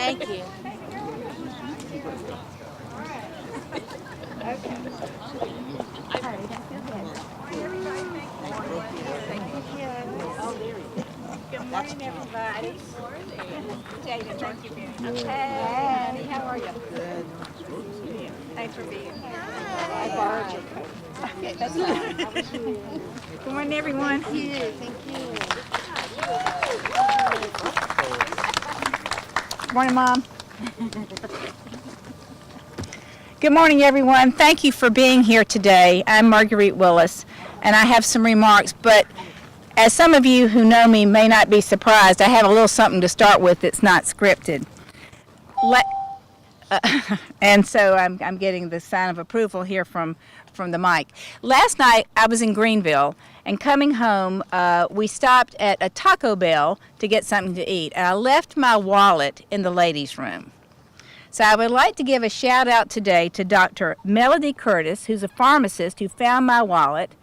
Thank you. Good morning, everybody. Jada, thank you very much. Good. Hey, honey, how are you? Thanks for being here. I borrowed your coat. Okay, that's fine. Good morning, everyone. Thank you. Thank you. Morning, Mom. Good morning, everyone. Thank you for being here today. I'm Marguerite Willis, and I have some remarks, but as some of you who know me may not be surprised, I have a little something to start with that's not scripted. And so I'm getting the sign of approval here from the mic. Last night, I was in Greenville, and coming home, we stopped at a Taco Bell to get something to eat, and I left my wallet in the ladies' room. So I would like to give a shout out today to Dr. Melody Curtis, who's a pharmacist who found my wallet,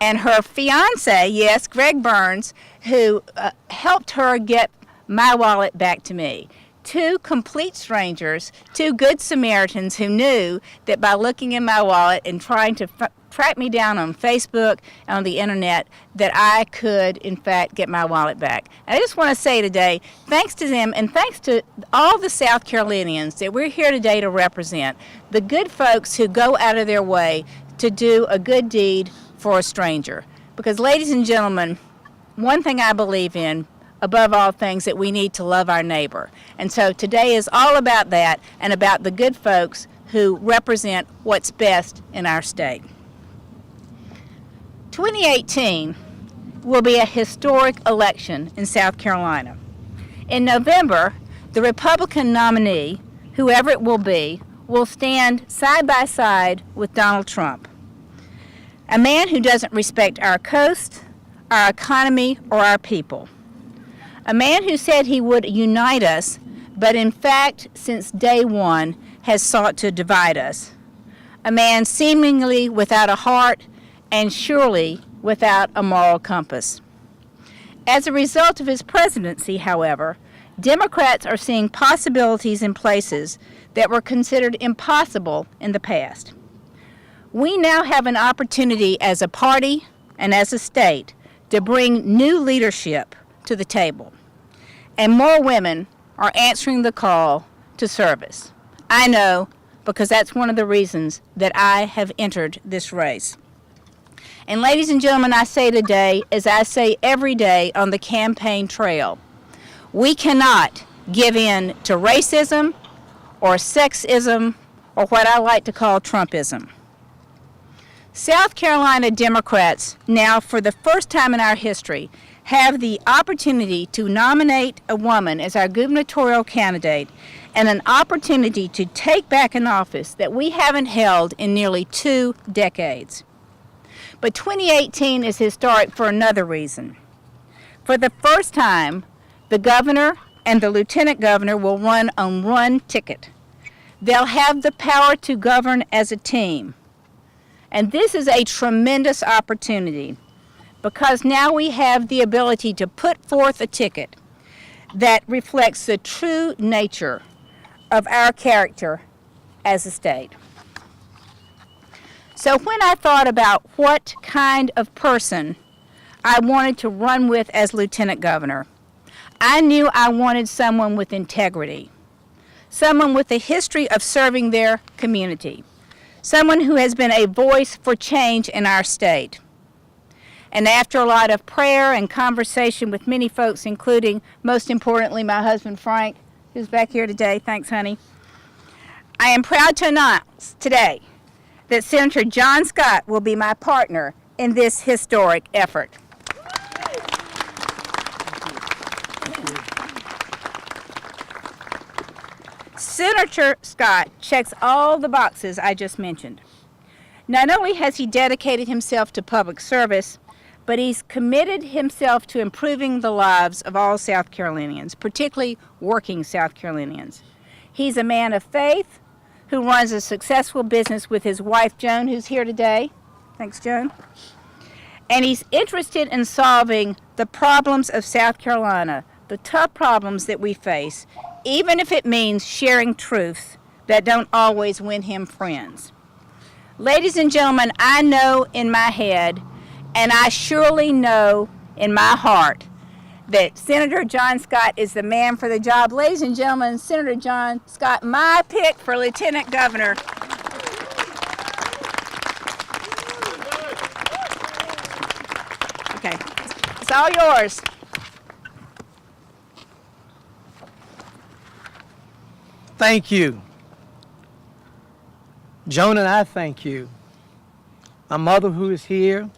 and her fiance, yes, Greg Burns, who helped her get my wallet back to me. Two complete strangers, two good Samaritans who knew that by looking in my wallet and trying to track me down on Facebook and on the internet, that I could, in fact, get my wallet back. And I just want to say today, thanks to them and thanks to all the South Carolinians that we're here today to represent, the good folks who go out of their way to do a good deed for a stranger. Because, ladies and gentlemen, one thing I believe in, above all things, that we need to love our neighbor. And so today is all about that and about the good folks who represent what's best in our state. 2018 will be a historic election in South Carolina. In November, the Republican nominee, whoever it will stand side by side with Donald Trump. A man who doesn't respect our coast, our economy, or our people. A man who said he would unite us, but in fact, since day one, has sought to divide us. A man seemingly without a heart and surely without a moral compass. As a result of his presidency, however, Democrats are seeing possibilities in places that were considered impossible in the past. We now have an opportunity as a party and as a state to bring new leadership to the table. And more women are answering the call to service. I know, because that's one of the reasons that I have entered this race. And ladies and gentlemen, I say today, as I say every day on the campaign trail, we cannot give in to racism or sexism or what I like to call Trumpism. South Carolina Democrats now, for the first time in our history, have the opportunity to nominate a woman as our gubernatorial candidate and an opportunity to take back an office that we haven't held in nearly 2 decades. But 2018 is historic for another reason. For the first time, the governor and the lieutenant governor will run on one ticket. They'll have the power to govern as a team. And this is a tremendous opportunity, because now we have the ability to put forth a ticket that reflects the true nature of our character as a state. So when I thought about what kind of person I wanted to run with as lieutenant governor, I knew I wanted someone with integrity, someone with a history of serving their community, someone who has been a voice for change in our state. And after a lot of prayer and conversation with many folks, including, most importantly, my husband Frank, who's back here today, thanks honey, I am proud to announce today that Senator John Scott will be my partner in this historic effort. Senator Scott checks all the boxes I just mentioned. Not only has he dedicated himself to public service, but he's committed himself to improving the lives of all South Carolinians, particularly working South Carolinians. He's a man of faith who runs a successful business with his wife, Joan, who's here today. Thanks, Joan. And he's interested in solving the problems of South Carolina, the tough problems that we face, even if it means sharing truths that don't always win him friends. Ladies and gentlemen, I know in my head, and I surely know in my heart, that Senator John Scott is the man for the job. Ladies and gentlemen, Senator John Scott, my pick for Lieutenant Governor. Okay, it's all yours. Thank you. Joan and I thank you. My mother who is here,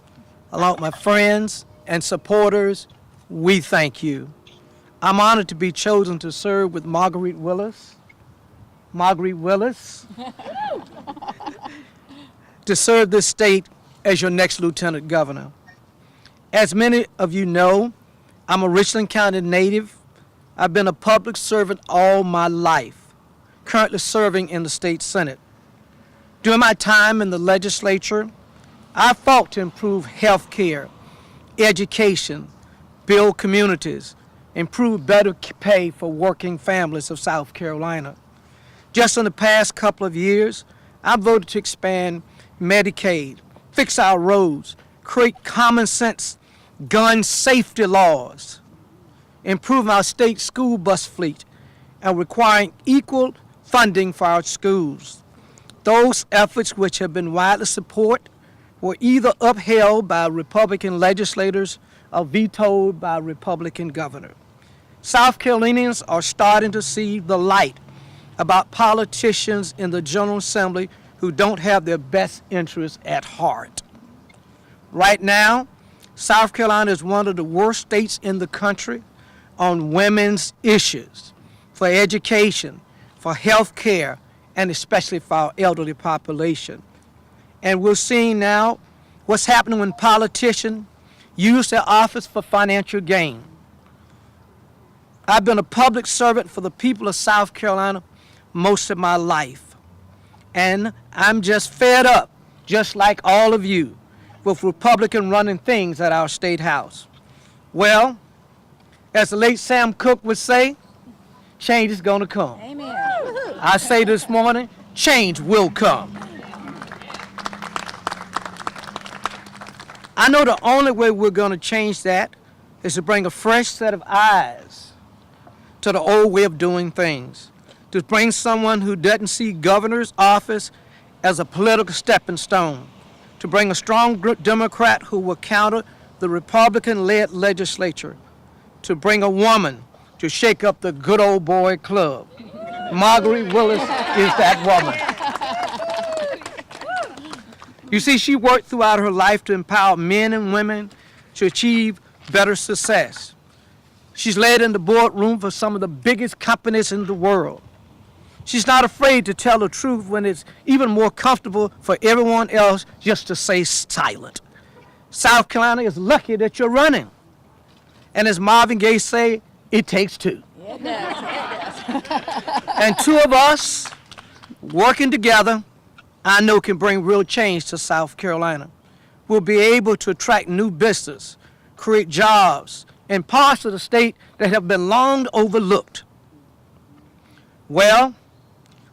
along with my friends and supporters, we thank you. I'm honored to be chosen to serve with Marguerite Willis. Marguerite Willis. To serve this state as your next Lieutenant Governor. As many of you know, I'm a Richland County native. I've been a public servant all my life, currently serving in the state Senate. During my time in the legislature, I fought to improve health care, education, build communities, improve better pay for working families of South Carolina. Just in the past couple of years, I voted to expand Medicaid, fix our roads, create common sense gun safety laws, improve our state school bus fleet, and requiring equal funding for our schools. Those efforts, which have been widely supported, were either upheld by Republican legislators or vetoed by a Republican governor. South Carolinians are starting to see the light about politicians in the General Assembly who don't have their best interests at heart. Right now, South Carolina is one of the worst states in the country on women's issues, for education, for health care, and especially for our elderly population. And we're seeing now what's happening when politicians use their office for financial gain. I've been a public servant for the people of South Carolina most of my life. And I'm just fed up, just like all of you, with Republicans running things at our state house. Well, as the late Sam Cooke would say, change is going to come. Amen. I say this morning, change will come. I know the only way we're going to change that is to bring a fresh set of eyes to the old way of doing things, to bring someone who doesn't see governor's office as a political stepping stone, to bring a strong Democrat who will counter the Republican-led legislature, to bring a woman to shake up the good old boy club. Marguerite Willis is that woman. You see, she worked throughout her life to empower men and women to achieve better success. She's led in the boardroom for some of the biggest companies in the world. She's not afraid to tell the truth when it's even more comfortable for everyone else just to stay silent. South Carolina is lucky that you're running. And as Marvin Gaye say, it takes two. Yeah, it does. And two of us working together, I know can bring real change to South Carolina. We'll be able to attract new business, create jobs in parts of the state that have been long overlooked. Well,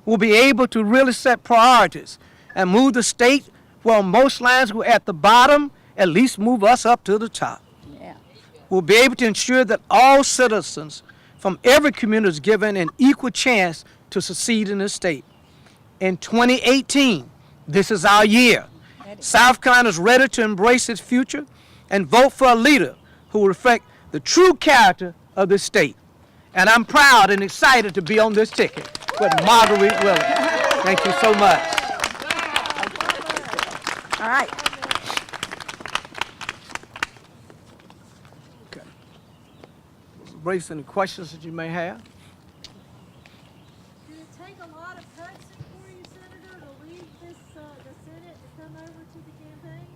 we'll be able to really set priorities and move the state where most lines were at the bottom, at least move us up to the top. Yeah. We'll be able to ensure that all citizens from every community is given an equal chance to succeed in this state. In 2018, this is our year. South Carolina is ready to embrace its future and vote for a leader who will reflect the true character of this state. And I'm proud and excited to be on this ticket with Marguerite Willis. Thank you so much. All right. Okay. Embrace any questions that you may have. Did it take a lot of coaxing for you, Senator, to leave the Senate to come over to the campaign?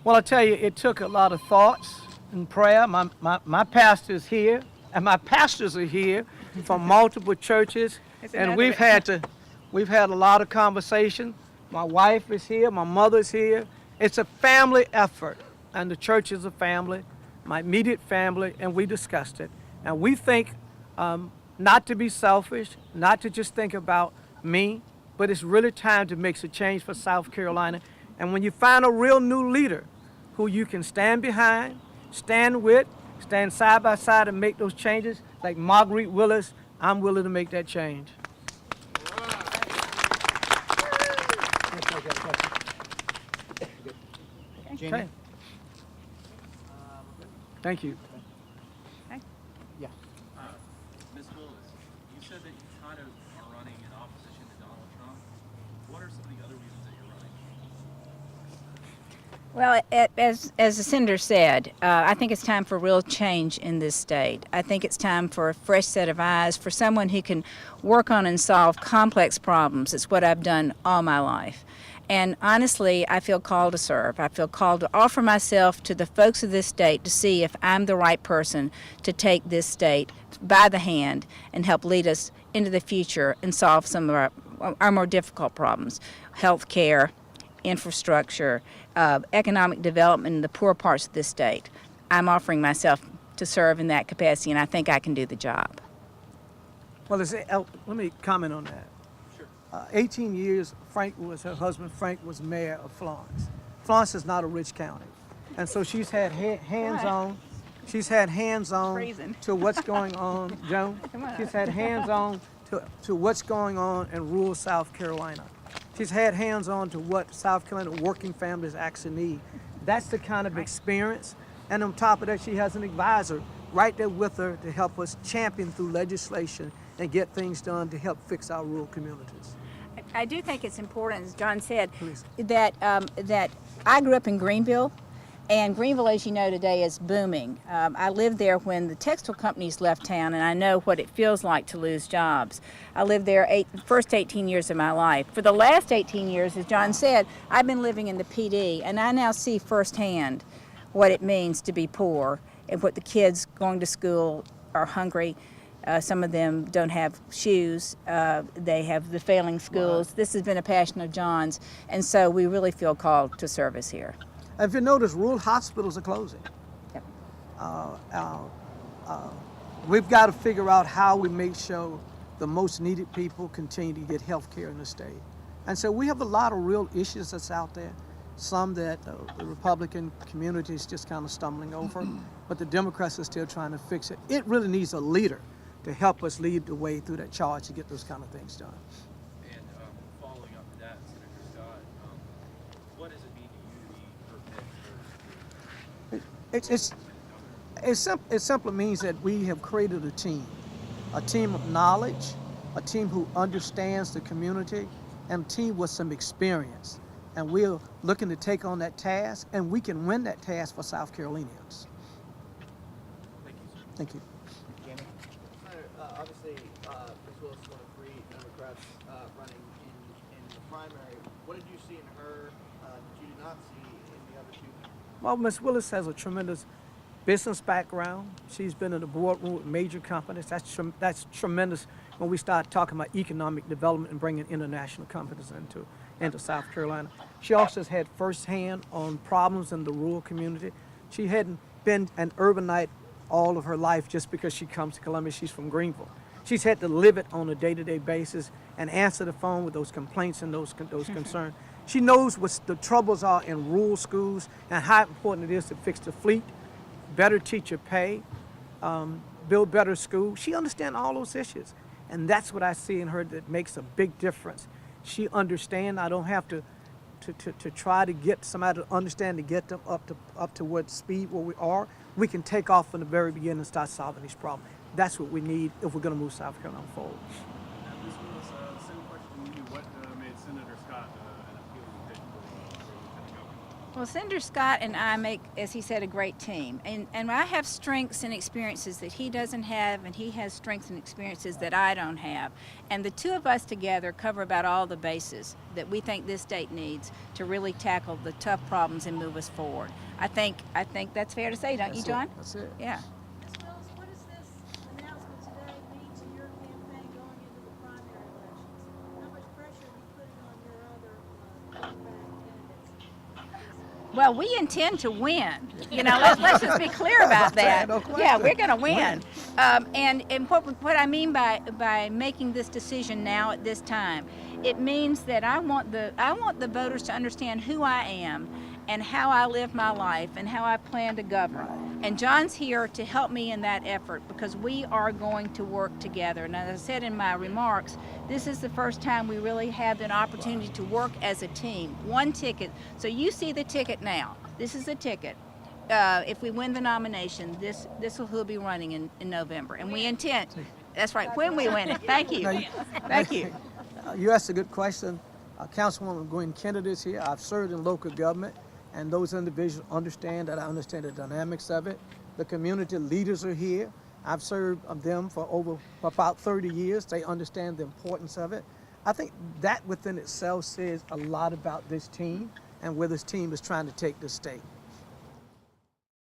Well, I tell you, it took a lot of thoughts and prayer. My pastor is here, and my pastors are here from multiple churches, and we've had a lot of conversation. My wife is here, my mother's here. It's a family effort, and the church is a family, my immediate family, and we discussed it. And we think not to be selfish, not to just think about me, but it's really time to make some change for South Carolina. And when you find a real new leader who you can stand behind, stand with, stand side by side and make those changes, like Marguerite Willis, I'm willing to make that change. Okay. Thank you. Ms. Willis, you said that you kind of are running in opposition to Donald Trump. What are some of the other reasons that you're running? Well, as the senator said, I think it's time for real change in this state. I think it's time for a fresh set of eyes, for someone who can work on and solve complex problems. It's what I've done all my life. And honestly, I feel called to serve. I feel called to offer myself to the folks of this state to see if I'm the right person to take this state by the hand and help lead us into the future and solve some of our more difficult problems. Health care, infrastructure, economic development in the poor parts of this state. I'm offering myself to serve in that capacity, and I think I can do the job. Well, let me comment on that. 18 years, her husband Frank was mayor of Florence. Florence is not a rich county. And so she's had hands-on Freezing. to what's going on, Joan. Come on. She's had hands-on to what's going on in rural South Carolina. She's had hands-on to what South Carolina working families actually need. That's the kind of experience. And on top of that, she has an advisor right there with her to help us champion through legislation and get things done to help fix our rural communities. I do think it's important, as John said, Please. that I grew up in Greenville, and Greenville, as you know, today is booming. I lived there when the textile companies left town, and I know what it feels like to lose jobs. I lived there first 18 years of my life. For the last 18 years, as John said, I've been living in the PD, and I now see firsthand what it means to be poor and what the kids going to school are hungry. Some of them don't have shoes. They have the failing schools. This has been a passion of John's, and so we really feel called to service here. If you notice, rural hospitals are closing. Yep. We've got to figure out how we make sure the most needed people continue to get health care in the state. And so we have a lot of real issues that's out there, some that the Republican community is just kind of stumbling over, but the Democrats are still trying to fix it. It really needs a leader to help us lead the way through that charge to get those kind of things done. And following up to that, Senator Scott, what does it mean to you to be It simply means that we have created a team of knowledge, a team who understands the community, and a team with some experience. And we're looking to take on that task, and we can win that task for South Carolinians. Thank you, sir. Thank you. Obviously, Ms. Willis is one of 3 Democrats running in the primary. What did you see in her that you did not see in the other 2? Well, Ms. Willis has a tremendous business background. She's been in the boardroom with major companies. That's tremendous when we start talking about economic development and bringing international companies into South Carolina. She also has had firsthand on problems in the rural community. She hadn't been an urbanite all of her life just because she comes to Columbia. She's from Greenville. She's had to live it on a day-to-day basis and answer the phone with those complaints and those concerns. She knows what the troubles are in rural schools and how important it is to fix the fleet, better teacher pay, build better schools. She understands all those issues. And that's what I see in her that makes a big difference. She understands. I don't have to try to get somebody to understand to get them up to what speed where we are. We can take off from the very beginning and start solving these problems. That's what we need if we're going to move South Carolina forward. Ms. Willis, same question to you. What made Senator Scott an appealing pick for Lieutenant Governor? Well, Senator Scott and I make, as he said, a great team. And I have strengths and experiences that he doesn't have, and he has strengths and experiences that I don't have. And the two of us together cover about all the bases that we think this state needs to really tackle the tough problems and move us forward. I think that's fair to say, don't you, John? That's it. Yeah. Ms. Willis, what does this announcement today mean to your campaign going into the primary elections? How much pressure are you putting on your other candidates? Well, we intend to win. You know, let's just be clear about that. No question. Yeah, we're going to win. And what I mean by making this decision now at this time, it means that I want the voters to understand who I am and how I live my life and how I plan to govern. And John's here to help me in that effort because we are going to work together. And as I said in my remarks, this is the first time we really have an opportunity to work as a team. One ticket. So you see the ticket now. This is the ticket. If we win the nomination, this will who'll be running in November. And we intend, that's right, when we win it. Thank you. Thank you. You asked a good question. Councilwoman Gwen Kennedy is here. I've served in local government, and those individuals understand that I understand the dynamics of it. The community leaders are here. I've served them for about 30 years. They understand the importance of it. I think that within itself says a lot about this team and where this team is trying to take the state.